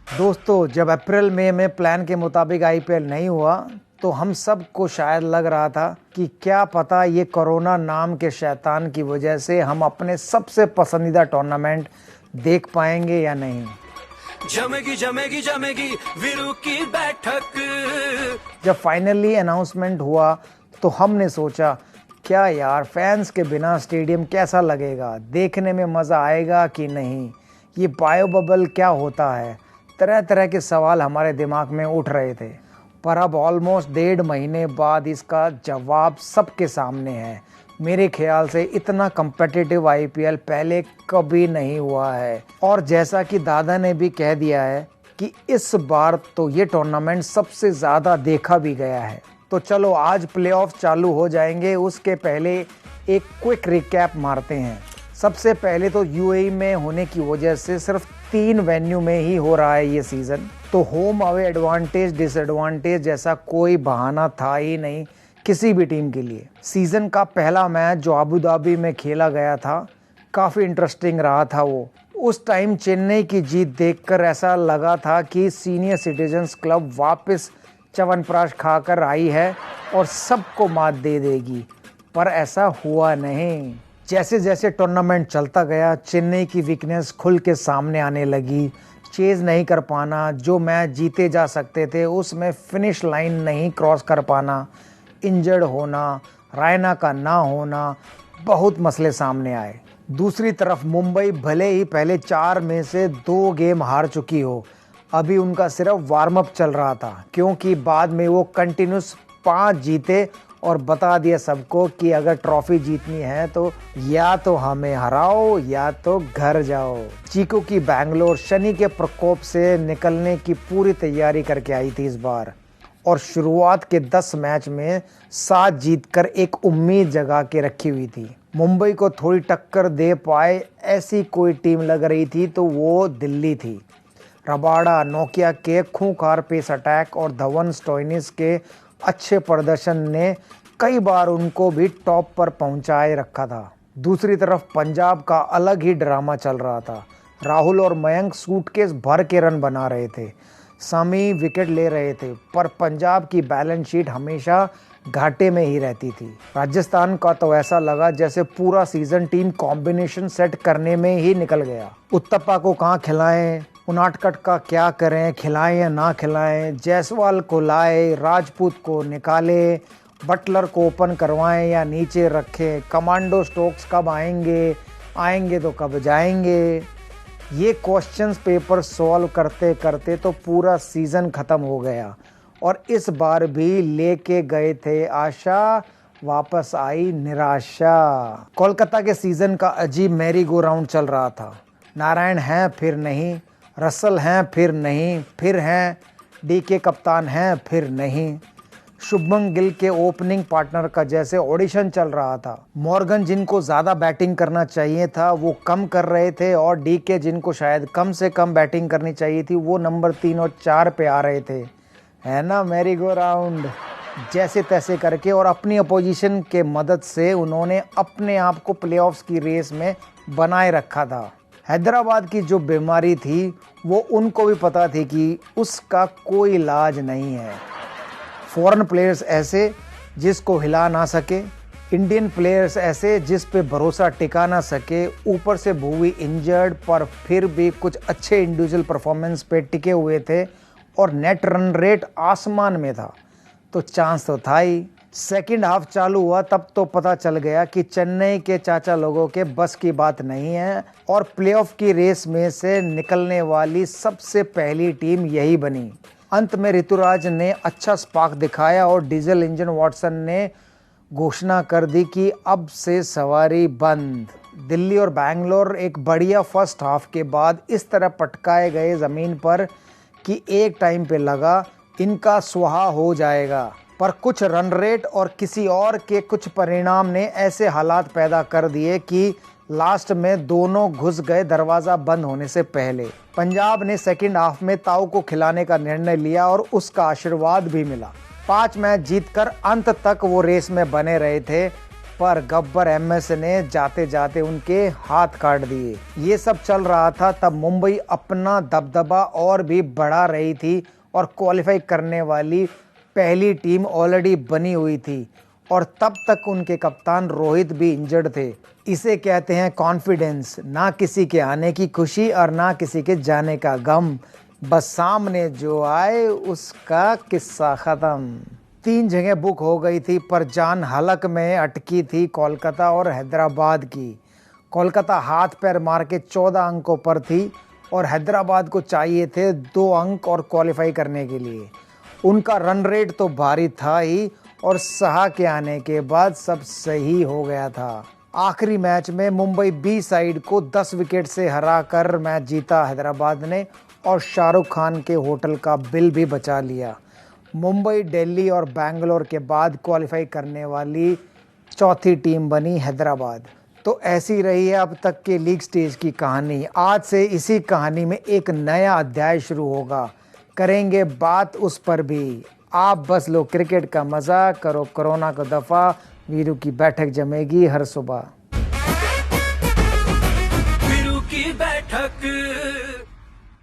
दोस्तों, जब अप्रैल मई में प्लान के मुताबिक आईपीएल नहीं हुआ तो हम सबको शायद लग रहा था कि क्या पता ये कोरोना नाम के शैतान की वजह से हम अपने सबसे पसंदीदा टूर्नामेंट देख पाएंगे या नहीं। जमेगी जमेगी जमेगी वीरू की बैठक। जब फाइनली अनाउंसमेंट हुआ तो हमने सोचा क्या यार, फैंस के बिना स्टेडियम कैसा लगेगा, देखने में मज़ा आएगा कि नहीं, ये बायो बबल क्या होता है। तरह तरह के सवाल हमारे दिमाग में उठ रहे थे, पर अब ऑलमोस्ट 1.5 महीने बाद इसका जवाब सबके सामने है। मेरे ख्याल से इतना कम्पिटिटिव आईपीएल पहले कभी नहीं हुआ है, और जैसा कि दादा ने भी कह दिया है कि इस बार तो ये टूर्नामेंट सबसे ज़्यादा देखा भी गया है। तो चलो आज प्लेऑफ चालू हो जाएंगे, उसके पहले एक क्विक रिकैप मारते हैं। सबसे पहले तो यूएई में होने की वजह से सिर्फ 3 वेन्यू में ही हो रहा है ये सीज़न, तो होम अवे एडवांटेज डिसएडवांटेज जैसा कोई बहाना था ही नहीं किसी भी टीम के लिए। सीज़न का पहला मैच जो अबू धाबी में खेला गया था, काफ़ी इंटरेस्टिंग रहा था वो। उस टाइम चेन्नई की जीत देखकर ऐसा लगा था कि सीनियर सिटीजन्स क्लब वापस च्यवनप्राश खाकर आई है और सबको मात दे देगी, पर ऐसा हुआ नहीं। जैसे जैसे टूर्नामेंट चलता गया, चेन्नई की वीकनेस खुल के सामने आने लगी। चेज नहीं कर पाना, जो मैच जीते जा सकते थे उसमें फिनिश लाइन नहीं क्रॉस कर पाना, इंजर्ड होना, रायना का ना होना, बहुत मसले सामने आए। दूसरी तरफ मुंबई भले ही पहले 4 में से 2 गेम हार चुकी हो, अभी उनका सिर्फ वार्म अप चल रहा था, क्योंकि बाद में वो कंटिन्यूस 5 जीते और बता दिया सबको कि अगर ट्रॉफी जीतनी है तो या तो हमें हराओ या तो घर जाओ। चीकू की बैंगलोर शनि के प्रकोप से निकलने की पूरी तैयारी करके आई थी इस बार, और शुरुआत के 10 मैच में 7 जीतकर एक उम्मीद जगा के रखी हुई थी। मुंबई को थोड़ी टक्कर दे पाए ऐसी कोई टीम लग रही थी तो वो दिल्ली थी। रबाडा, नोकिया के खूंखार पेस अटैक और धवन स्टोइनिस के अच्छे प्रदर्शन ने कई बार उनको भी टॉप पर पहुंचाए रखा था। दूसरी तरफ पंजाब का अलग ही ड्रामा चल रहा था। राहुल और मयंक सूटकेस भर के रन बना रहे थे, शमी विकेट ले रहे थे, पर पंजाब की बैलेंस शीट हमेशा घाटे में ही रहती थी। राजस्थान का तो ऐसा लगा जैसे पूरा सीजन टीम कॉम्बिनेशन सेट करने में ही निकल गया। उत्तपा को कहाँ खिलाएं, उनाटकट का क्या करें, खिलाएं या ना खिलाएं, जायसवाल को लाए, राजपूत को निकाले, बटलर को ओपन करवाएं या नीचे रखें, कमांडो स्टोक्स कब आएंगे तो कब जाएंगे। ये क्वेश्चंस पेपर सॉल्व करते करते तो पूरा सीज़न ख़त्म हो गया, और इस बार भी लेके गए थे आशा, वापस आई निराशा। कोलकाता के सीज़न का अजीब मैरी गो राउंड चल रहा था। नारायण हैं फिर नहीं, रसल हैं फिर नहीं, फिर हैं डीके कप्तान हैं फिर नहीं। शुभमन गिल के ओपनिंग पार्टनर का जैसे ऑडिशन चल रहा था। मॉर्गन जिनको ज़्यादा बैटिंग करना चाहिए था वो कम कर रहे थे, और डीके जिनको शायद कम से कम बैटिंग करनी चाहिए थी वो नंबर 3 और 4 पे आ रहे थे। है ना मैरी गो राउंड। जैसे तैसे करके और अपनी अपोजिशन के मदद से उन्होंने अपने आप को प्लेऑफ्स की रेस में बनाए रखा था। हैदराबाद की जो बीमारी थी वो उनको भी पता थी कि उसका कोई इलाज नहीं है। फॉरेन प्लेयर्स ऐसे जिसको हिला ना सके, इंडियन प्लेयर्स ऐसे जिस पे भरोसा टिका ना सके, ऊपर से भुवी इंजर्ड, पर फिर भी कुछ अच्छे इंडिविजुअल परफॉर्मेंस पे टिके हुए थे, और नेट रन रेट आसमान में था, तो चांस तो था ही। सेकंड हाफ चालू हुआ तब तो पता चल गया कि चेन्नई के चाचा लोगों के बस की बात नहीं है, और प्लेऑफ की रेस में से निकलने वाली सबसे पहली टीम यही बनी। अंत में ऋतुराज ने अच्छा स्पार्क दिखाया और डीजल इंजन वॉटसन ने घोषणा कर दी कि अब से सवारी बंद। दिल्ली और बैंगलोर एक बढ़िया फर्स्ट हाफ के बाद इस तरह पटकाए गए ज़मीन पर कि एक टाइम पे लगा इनका सुहा हो जाएगा, पर कुछ रन रेट और किसी और के कुछ परिणाम ने ऐसे हालात पैदा कर दिए कि लास्ट में दोनों घुस गए दरवाज़ा बंद होने से पहले। पंजाब ने सेकंड हाफ में ताऊ को खिलाने का निर्णय लिया और उसका आशीर्वाद भी मिला। 5 मैच जीतकर अंत तक वो रेस में बने रहे थे, पर गब्बर एमएस ने जाते जाते उनके हाथ काट दिए। ये सब चल रहा था तब मुंबई अपना दबदबा और भी बढ़ा रही थी और क्वालिफाई करने वाली पहली टीम ऑलरेडी बनी हुई थी और तब तक उनके कप्तान रोहित भी इंजर्ड थे। इसे कहते हैं कॉन्फिडेंस, ना किसी के आने की खुशी और ना किसी के जाने का गम, बस सामने जो आए उसका किस्सा खत्म। 3 जगह बुक हो गई थी पर जान हलक में अटकी थी कोलकाता और हैदराबाद की। कोलकाता हाथ पैर मार के 14 अंकों पर थी और हैदराबाद को चाहिए थे 2 अंक और क्वालिफाई करने के लिए। उनका रन रेट तो भारी था ही और साहा के आने के बाद सब सही हो गया था। आखिरी मैच में मुंबई बी साइड को 10 विकेट से हराकर मैच जीता हैदराबाद ने और शाहरुख खान के होटल का बिल भी बचा लिया। मुंबई, दिल्ली और बैंगलोर के बाद क्वालिफाई करने वाली चौथी टीम बनी हैदराबाद। तो ऐसी रही है अब तक के लीग स्टेज की कहानी। आज से इसी कहानी में एक नया अध्याय शुरू होगा, करेंगे बात उस पर भी। आप बस लो क्रिकेट का मज़ा, करो कोरोना को दफ़ा, वीरू की बैठक जमेगी हर सुबह।